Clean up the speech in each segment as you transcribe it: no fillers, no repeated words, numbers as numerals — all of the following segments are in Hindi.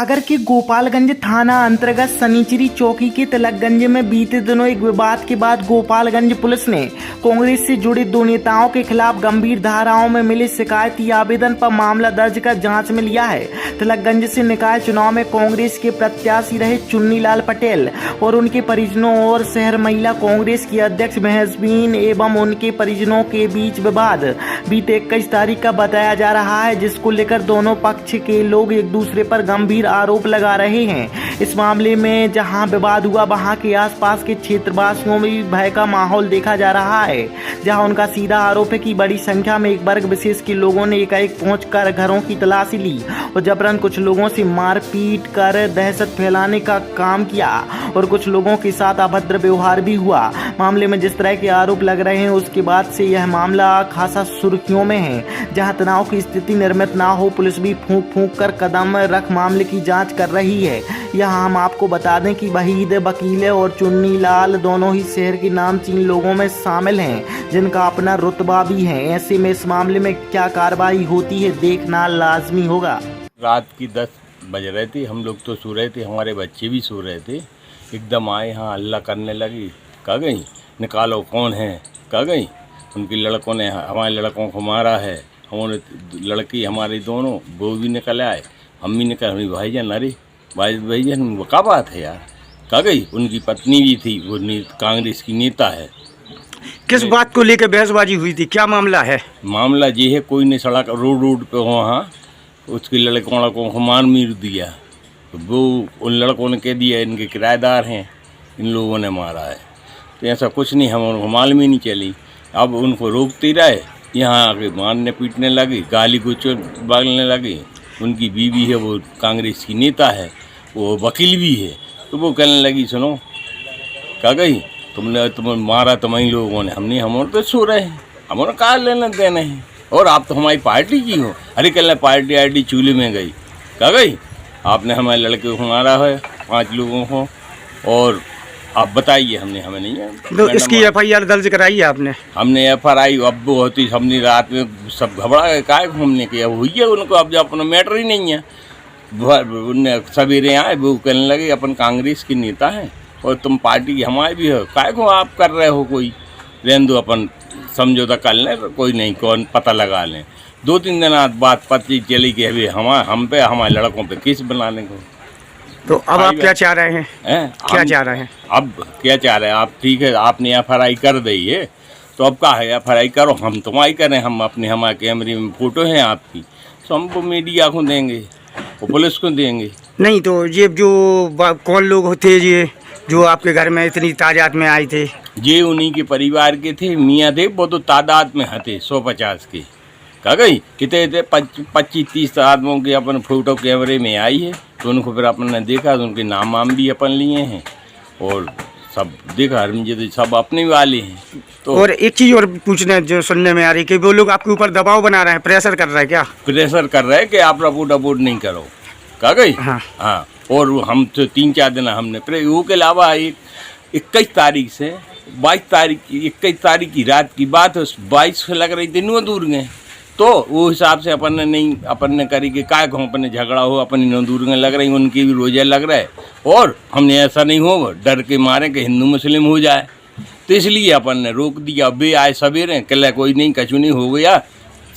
सागर के गोपालगंज थाना अंतर्गत सनीचरी चौकी के तिलकगंज में बीते दिनों एक विवाद के बाद गोपालगंज पुलिस ने कांग्रेस से जुड़े दो नेताओं के खिलाफ गंभीर धाराओं में मिले शिकायती आवेदन पर मामला दर्ज कर जांच में लिया है। तिलकगंज से निकाय चुनाव में कांग्रेस के प्रत्याशी रहे चुन्नीलाल पटेल और उनके परिजनों और शहर महिला कांग्रेस की अध्यक्ष महजबीन एवं उनके परिजनों के बीच विवाद बीते 21 तारीख का बताया जा रहा है, जिसको लेकर दोनों पक्ष के लोग एक दूसरे पर गंभीर आरोप लगा रहे हैं। इस मामले में जहां विवाद हुआ वहां के आसपास के क्षेत्रवासियों में भी भय का माहौल देखा जा रहा है, जहां उनका सीधा आरोप है कि बड़ी संख्या में एक वर्ग विशेष के लोगों ने एकाएक पहुंचकर घरों की तलाशी ली और जबरन कुछ लोगों से मारपीट कर दहशत फैलाने का काम किया और कुछ लोगों के साथ अभद्र व्यवहार भी हुआ। मामले में जिस तरह के आरोप लग रहे हैं उसके बाद से यह मामला खासा सुर्खियों में है। जहां तनाव की स्थिति निर्मित ना हो, पुलिस भी फूंक फूंक कर कदम रख मामले की जांच कर रही है। यहाँ हम आपको बता दें कि वहीद वकील और चुन्नीलाल दोनों ही शहर के नामचीन लोगों में शामिल हैं, जिनका अपना रुतबा भी है। ऐसे में इस मामले में क्या कार्रवाई होती है देखना लाजमी होगा। रात की 10 बज रहे थे, हम लोग तो सो रहे थे, हमारे बच्चे भी सो रहे थे। एकदम आए यहाँ हल्ला करने लगी। कह गई निकालो कौन है, कह गई उनकी लड़कों ने हमारे लड़कों को मारा है। हमारे लड़की हमारे दोनों वो भी निकल आए, हम भी निकल। हमारी भाईजान अरे भाईजान वो क्या बात है यार, कह गई उनकी पत्नी भी थी, वो कांग्रेस की नेता है। किस बात को लेकर बहसबाजी हुई थी, क्या मामला है? मामला ये है कोई ने सड़क रोड पे वहाँ उसके लड़कों को मार मीर दिया, तो वो उन लड़कों ने कह दिया इनके किराएदार हैं, इन लोगों ने मारा है। तो ऐसा कुछ नहीं, हम उनको मालूम ही नहीं चली। अब उनको रोकते रहे, यहाँ आके मारने पीटने लगी, गाली गुच बोलने लगी। उनकी बीवी है वो कांग्रेस की नेता है, वो वकील भी है, तो वो कहने लगी सुनो कह गई तुम्हें मारा तुम्हारी लोगों ने, हम तो सो रहे हैं, हमारा कहा लेना देना है और आप तो हमारी पार्टी की हो। अरे कल पार्टी आईडी चूल्हे में गई, कह गई आपने हमारे लड़के को मारा है 5 लोगों को, और आप बताइए हमें नहीं है। तो इसकी FIR दर्ज कराई है आपने? हमने FIR अब वो होती, हमने रात में सब घबरा गए, काय हमने किया हुई है उनको, अब जो अपना मैटर ही नहीं है। उनने सवेरे आए, वो कहने लगे अपन कांग्रेस की नेता हैं और तुम पार्टी की हमारे भी हो, काय को आप कर रहे हो, कोई रहने दो अपन समझौता कर लें, कोई नहीं कौन पता लगा लें। 2-3 दिन बाद पता चली कि अभी हम पे हमारे लड़कों पे केस बनाने को। तो अब आप क्या चाह रहे हैं? क्या चाह रहे हैं? अब क्या चाह रहे हैं आप? ठीक है आपने FIR कर दी है, तो अब क्या है FIR करो, हम तुम्हारी करें, हम अपने हमारे कैमरे में फ़ोटो हैं आपकी, तो हम वो मीडिया को देंगे, वो पुलिस को देंगे। नहीं तो ये जो कौन लोग होते ये जो आपके घर में इतनी तादाद में आए थे? ये उन्हीं के परिवार के थे, मियाँ थे, वो तो तादाद में हते 150 के। कह गई कितने थे 25-30 आदमियों के अपन फोटो कैमरे में आई है, तो उनको फिर अपन ने देखा, तो उनके नाम भी अपन लिए हैं और सब देखा, तो सब अपने वाले हैं। तो और एक चीज़ और पूछने जो सुनने में आ रही कि वो लोग आपके ऊपर दबाव बना रहे हैं, प्रेशर कर रहे हैं क्या? प्रेशर कर रहे हैं कि आप रिपोर्ट नहीं करो, कह गई। हाँ और हम तो 3-4 दिन हमने वो के अलावा 21 तारीख से 22 तारीख 21 तारीख की रात की बात है, 22 से लग रही थी नो दूर गए, तो वो हिसाब से अपन ने करी कि काय को अपन झगड़ा हो, अपन नो दूर गए लग रही, उनकी भी रोजा लग रहा है, और हमने ऐसा नहीं हो डर के मारे कि हिंदू मुस्लिम हो जाए, तो इसलिए अपन ने रोक दिया। बे आए सवेरे कल कोई नहीं कछु नहीं हो गया,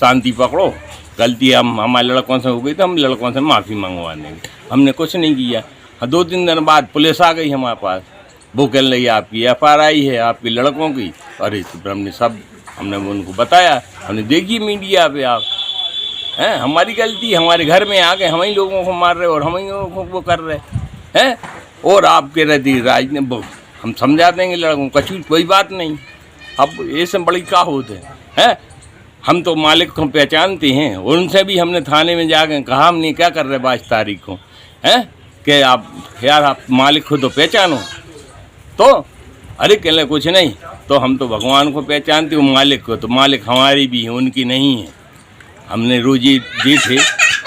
शांति पकड़ो, गलती हमारे लड़कों से हो गई तो हम लड़कों से माफ़ी मंगवा देंगे, हमने कुछ नहीं किया। 2-3 दिन बाद पुलिस आ गई हमारे पास, वो कहने लगी आपकी FIR आई है आपके लड़कों की। अरे हमने उनको बताया, हमने देखी मीडिया पे आप हैं, हमारी गलती, हमारे घर में आ गए, हम ही लोगों को मार रहे और हम ही लोगों को वो कर रहे हैं, और आप कह रहे थे राज ने हम समझा देंगे लड़कों को, कछु कोई बात नहीं। अब ये सब बड़ी का होते हैं, हम तो मालिक को पहचानते हैं, उनसे भी हमने थाने में जाकर कहा हमने क्या कर रहे 22 तारीख को हैं कि आप यार आप मालिक को तो पहचानो, तो अरे कहले कुछ नहीं, तो हम तो भगवान को पहचानते हो, मालिक को, तो मालिक हमारी भी है उनकी नहीं है। हमने रोजी दी थे,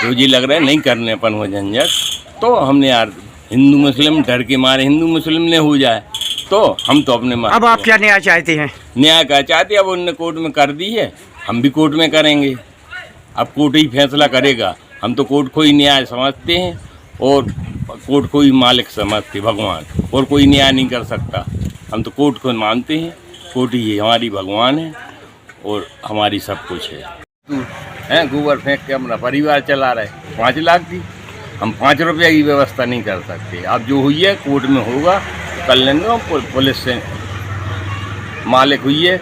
रोजी लग रहा है नहीं करने अपन वो झंझट, तो हमने यार हिंदू मुस्लिम डर के मारे हिंदू मुस्लिम ने हो जाए, तो हम तो अपने अब आप क्या न्याय चाहते हैं? न्याय क्या चाहते हैं? अब उनने कोर्ट में कर दी है, हम भी कोर्ट में करेंगे, अब कोर्ट ही फैसला करेगा, हम तो कोर्ट को ही न्याय समझते हैं। और कोर्ट को ही मालिक समझते भगवान, और कोई न्याय नहीं कर सकता। हम तो कोर्ट को मानते हैं, कोर्ट ही हमारी भगवान है और हमारी सब कुछ है। गोबर फेंक के अपना परिवार चला रहे, 5 लाख दी, हम 5 रुपये की व्यवस्था नहीं कर सकते। अब जो हुई है कोर्ट में होगा, कर लेंगे। पुलिस से मालिक हुई है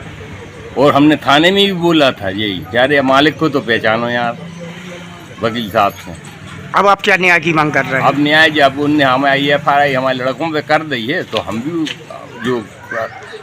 और हमने थाने में भी बोला था यही, यार मालिक को तो पहचानो यार, वकील साहब से। अब आप क्या न्याय की मांग कर रहे हैं? अब न्याय जब उनने हमारी FIR हमारे लड़कों पे कर दी है तो हम भी जो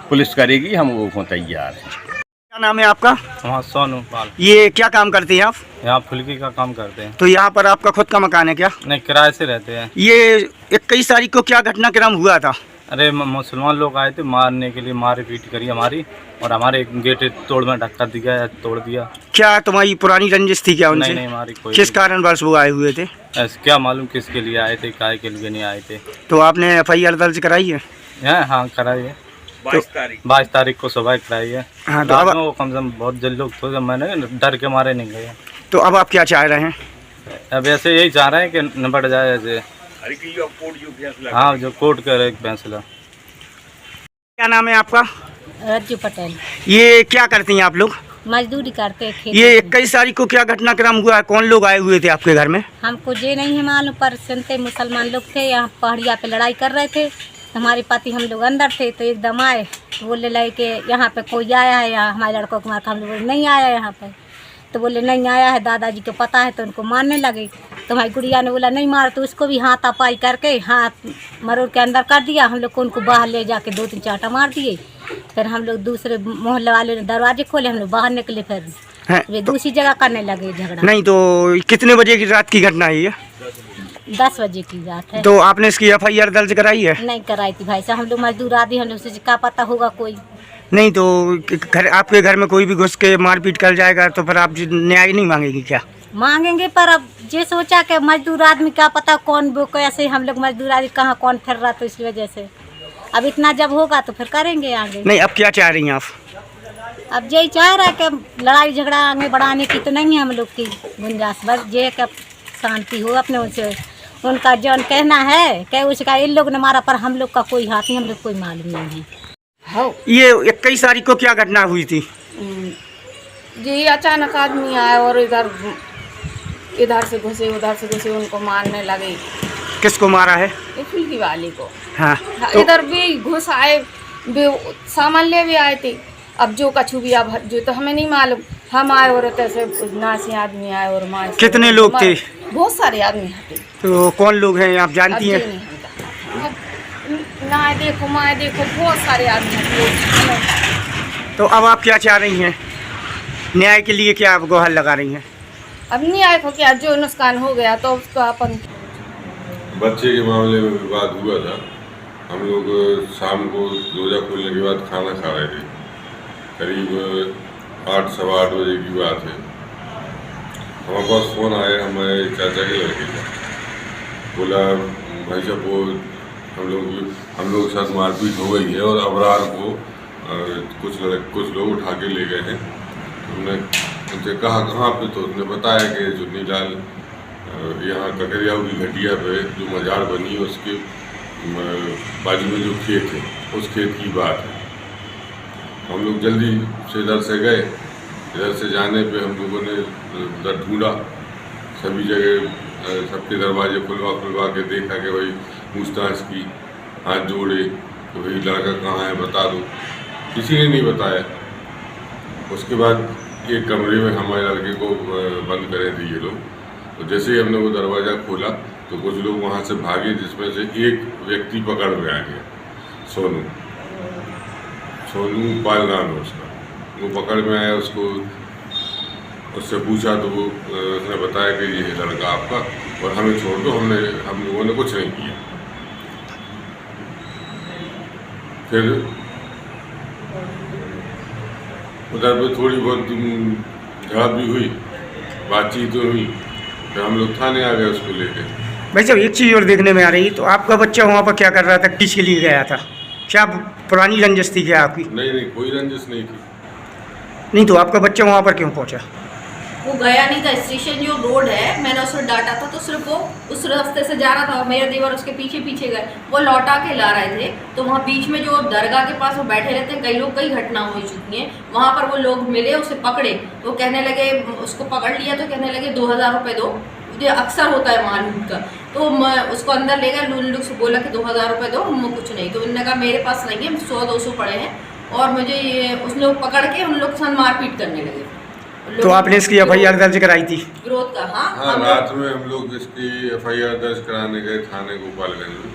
पुलिस करेगी हम वो तैयार हैं। क्या नाम है आपका? हाँ, सोनू पाल। ये क्या काम करते हैं आप? यहाँ फुल्की का काम करते हैं। तो यहाँ पर आपका खुद का मकान है क्या? नहीं, किराए से रहते हैं। ये 21 तारीख को क्या घटनाक्रम हुआ था? अरे मुसलमान लोग आए थे मारने के लिए, मार पीट करी हमारी, और हमारे गेट तोड़ में ढक्का दिया, तोड़ दिया। क्या तुम्हारी पुरानी रंजिश थी क्या उनसे? नहीं, हमारी कोई। किस कारणवश वो आए हुए थे? क्या मालूम किसके लिए आए थे, काहे के लिए नहीं आए थे। तो आपने FIR दर्ज कराई है? हाँ, कराई है। 22 तारीख को सुबह कराई है। हाँ, तो अब वो कम से कम बहुत जल्द लोग थे, मैंने डर के मारे नहीं गए। तो अब आप क्या चाह रहे हैं? अब ऐसे यही चाह रहे हैं कि निपट जाए ऐसे। हाँ, जो कोर्ट का एक फैसला। क्या नाम है आपका? रज्जू पटेल। ये क्या करती हैं आप लोग? मजदूरी करते हैं खेत ये में। 21 तारीख को क्या घटनाक्रम हुआ है? कौन लोग आए हुए थे आपके घर में? हमको ये नहीं है मालूम, पर सुनते मुसलमान लोग थे, यहाँ पहाड़िया पे लड़ाई कर रहे थे। हमारे पति हम लोग अंदर थे तो एकदम आए, बोले लगे कि यहाँ पे कोई आया है, यहाँ हमारे लड़कों को मार। हम लोग नहीं आया यहाँ पे, तो बोले नहीं आया है, दादाजी को पता है, तो उनको मारने लगे। तो हमारी गुड़िया ने बोला नहीं मार, तो उसको भी हाथापाई करके हाथ मरोड़ के अंदर कर दिया। हम लोग को उनको बाहर ले जाके 2-3 चाटा मार दिए। फिर हम लोग दूसरे मोहल्ले वाले ने दरवाजे खोले, हम लोग बाहर निकले, फिर वे दूसरी जगह करने लगे झगड़ा। नहीं, तो कितने बजे की रात की घटना है ये? 10 बजे की बात है। तो आपने इसकी FIR दर्ज कराई है? नहीं कराई थी भाई साहब, हम लोग मजदूर आदमी, हम लोग से क्या पता होगा कोई। नहीं, तो घर आपके घर में कोई भी घुस के मारपीट कर जाएगा तो फिर आप न्याय नहीं मांगेगी क्या? मांगेंगे, पर अब ये सोचा कि मजदूर आदमी क्या पता कौन वो कैसे, हम लोग मजदूर आदमी कहाँ कौन फिर रहा, तो इसकी वजह से अब इतना जब होगा तो फिर करेंगे आगे। नहीं, अब क्या चाह रही हैं आप? अब यही चाह रहा है कि लड़ाई झगड़ा आगे बढ़ाने की तो नहीं है हम लोग की गुंजाइश, बस ये कि शांति हो अपने उनसे। उनका जौन कहना है कि उसका इन लोग ने मारा, पर हम लोग का कोई हाथ नहीं, हम लोग कोई मालूम नहीं है। ये 21 तारीख को क्या घटना हुई थी? जी अचानक आदमी आए और इधर से घुसे उधर से घुसे, उनको मारने लगे। किसको मारा है? ये फुल्की वाले को। हाँ, तो इधर भी घुस आए, सामान ले भी आए थे। अब जो कछु भी, अब जो तो हमें नहीं मालूम, हम आए और ऐसे नासी आदमी आए और मार। कितने लोग थे? बहुत सारे आदमी थे। तो कौन लोग हैं आप जानती हैं? ना देखो माए देखो, बहुत सारे आदमी थे। तो अब आप क्या चाह रही हैं? न्याय के लिए क्या आप गुहार लगा रही हैं? अब न्याय को क्या, जो नुकसान हो गया तो उसको अपन। बच्चे के मामले में विवाद हुआ था। हम लोग शाम को रोजा खोलने के बाद खाना खा रहे थे, करीब 8 सवा 8 बजे की बात है। हमारे पास फ़ोन आया हमारे चाचा के लड़के का, बोला भाई साहब वो हम लोग के साथ मारपीट हो गई है और अबरार को कुछ लोग उठा के ले गए हैं। हमने उनसे कहा कहाँ पे, तो उसने बताया कि चुन्नी लाल यहाँ ककरियाऊ की घटिया पे जो मजार बनी है उसके बाजू में जो खेत है उस खेत की बात है। हम लोग जल्दी से इधर से गए। इधर से जाने पे हम लोगों ने उधर ढूंढा, सभी जगह सबके दरवाजे खुलवा के देखा कि भाई पूछताछ की, हाथ जोड़े कि भाई लड़का कहाँ है बता दो, किसी ने नहीं बताया। उसके बाद एक कमरे में हमारे लड़के को बंद करे थे ये लोग। तो जैसे ही हमने वो दरवाज़ा खोला तो कुछ लोग वहाँ से भागे, जिसमें से एक व्यक्ति पकड़ में आ गया, सोनू पाल नाम है उसका। वो पकड़ में आया, उससे पूछा तो वो उसने बताया कि ये है लड़का आपका और हमें छोड़ दो, हम लोगों ने कुछ नहीं किया। फिर उधर पे थोड़ी बहुत झड़प भी हुई, बातचीत हुई, फिर हम लोग थाने आ गए उसको लेके। भाई साहब एक चीज़ और देखने में आ रही, तो आपका बच्चा वहाँ पर क्या कर रहा था, किसके लिए गया था? क्या पुरानी रंजिश थी क्या आपकी? नहीं कोई रंजिश नहीं थी। नहीं, तो आपका बच्चा वहाँ पर क्यों पहुँचा? वो गया नहीं था। स्टेशन जो रोड है मैंने उसको डांटा था तो सिर्फ वो उस रास्ते से जा रहा था, मेरे देवर उसके पीछे पीछे गए, वो लौटा के ला रहे थे। तो वहाँ बीच में जो दरगाह के पास वो बैठे रहते हैं, कई लोग, कई घटना हो चुकी हैं वहाँ पर। वो लोग मिले, उसे पकड़े तो कहने लगे, उसको पकड़ लिया तो कहने लगे 2000 रुपये दो, मुझे अक्सर होता है वहाँ लूट का। तो मैं उसको अंदर ले गया, लूट से बोला कि 2000 रुपये दो, कुछ नहीं। तो उन्होंने कहा मेरे पास नहीं है, 100-200 पड़े हैं। और मुझे ये उस लोग पकड़ के उन लोग के साथ मारपीट करने लगे। तो आपने इसकी FIR दर्ज कराई थी? विरोध का, हाँ, रात में हम लोग इसकी FIR दर्ज कराने गए थाने गोपालगंज में।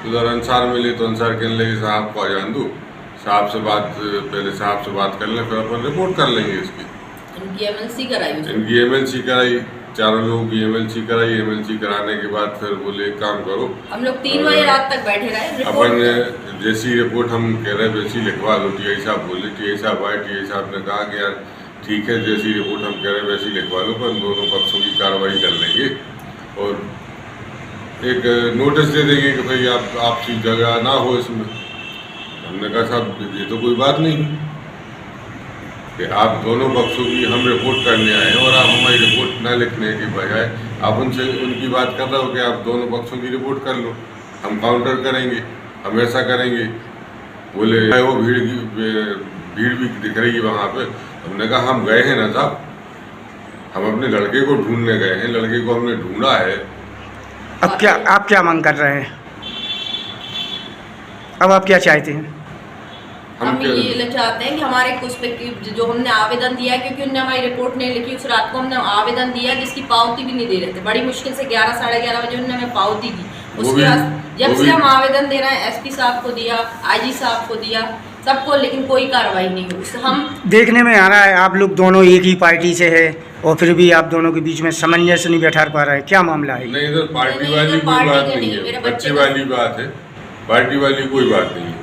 उधर अंसार मिले तो अंसार कहने लगे साहब को आ जान दो, साहब से बात कर लें, फिर अपन रिपोर्ट कर लेंगे इसकी। इनकी MLC कराई, चारों लोगों की MLC कराई। MLC कराने के बाद फिर बोले एक काम करो, हम लोग 3 बजे रात तक बैठे रहे। अपन जैसी रिपोर्ट हम कह रहे वैसी लिखवा दो। TI साहब बोले, TI साहब आए, TI साहब ने कहा कि यार ठीक है, जैसी रिपोर्ट हम कह रहे हैं वैसी लिखवा लो, पर दोनों पक्षों की कार्रवाई कर लेंगे और एक नोटिस दे देंगे कि भाई आप आपसी जगह ना हो इसमें। हमने कहा साहब ये तो कोई बात नहीं कि आप दोनों पक्षों की हम रिपोर्ट करने आए हैं और आप हमारी रिपोर्ट न लिखने के बजाय आप उनसे उनकी बात कर रहे हो कि आप दोनों पक्षों की रिपोर्ट कर लो, हम काउंटर करेंगे, हम ऐसा करेंगे। बोले वो भीड़ भी दिख रही है वहाँ पे। हमने कहा हम गए हैं ना साहब, हम अपने लड़के को ढूंढने गए हैं, लड़के को हमने ढूंढा है। अब क्या आप क्या मांग कर रहे हैं? अब आप क्या चाहते हैं? हम ये चाहते हैं कि हमारे कुछ पे जो हमने आवेदन दिया है, क्योंकि उन्होंने हमारी रिपोर्ट नहीं लिखी, उस रात को हमने आवेदन दिया जिसकी पावती भी नहीं दे रहे थे। बड़ी मुश्किल से 11-11:30 बजे उन्होंने हमें पावती दी। उसके बाद जब से हम आवेदन दे रहे हैं, SP साहब को दिया, IG साहब को दिया, सबको, लेकिन कोई कार्रवाई नहीं हुई। हम देखने में आ रहा है आप लोग दोनों एक ही पार्टी से है और फिर भी आप दोनों के बीच में सामंजस्य नहीं बैठा पा रहा है, क्या मामला है? नहीं, इधर पार्टी वाली कोई बात नहीं है, बच्चे वाली बात है, पार्टी वाली कोई बात नहीं है।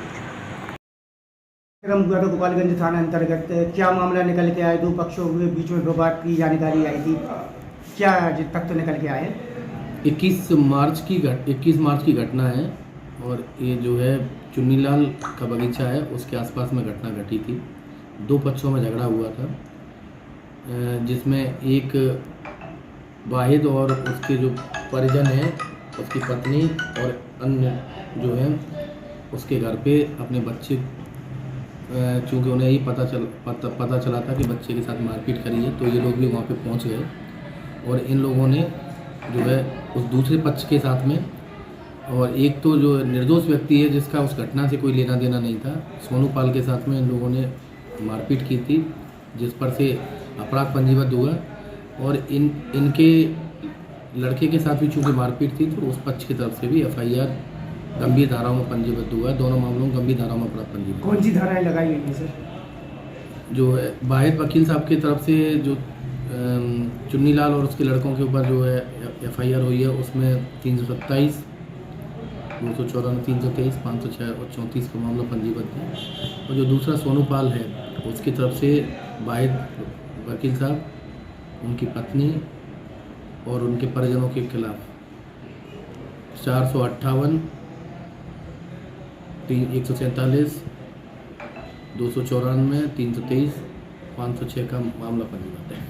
गोपालगंज थाना अंतर्गत क्या मामला निकल के आए? 2 पक्षों के बीच में विवाद की जानकारी आई थी, क्या तक तो निकल के आए? 21 मार्च की घटना है और ये जो है चुन्नीलाल का बगीचा है उसके आसपास में घटना घटी थी। 2 पक्षों में झगड़ा हुआ था, जिसमें एक वाहिद और उसके जो परिजन हैं, उसकी पत्नी और अन्य जो है उसके घर पे अपने बच्चे, चूँकि उन्हें ही पता चला था कि बच्चे के साथ मारपीट करी है, तो ये लोग भी वहाँ पे पहुँच गए और इन लोगों ने जो है उस दूसरे पक्ष के साथ में, और एक तो जो निर्दोष व्यक्ति है जिसका उस घटना से कोई लेना देना नहीं था, सोनू पाल के साथ में इन लोगों ने मारपीट की थी, जिस पर से अपराध पंजीबद्ध हुआ। और इनके लड़के के साथ भी चूँकि मारपीट थी तो उस पक्ष की तरफ से भी FIR गंभीर धाराओं में पंजीबद्ध हुआ। दोनों मामलों में गंभीर धाराओं में अपराध पंजीबद्ध। कौन सी धाराएं लगाई गई हैं सर? जो है वाहिद वकील साहब की तरफ से जो चुन्नीलाल और उसके लड़कों के ऊपर जो है FIR हुई है, उसमें 327, 294, 323, 506 और 34 का मामला पंजीबद्ध है। और जो दूसरा सोनू पाल है उसकी तरफ से वाहिद वकील साहब, उनकी पत्नी और उनके परिजनों के खिलाफ 458, 147, 294, 323, 506 का मामला पंजीबद्ध है।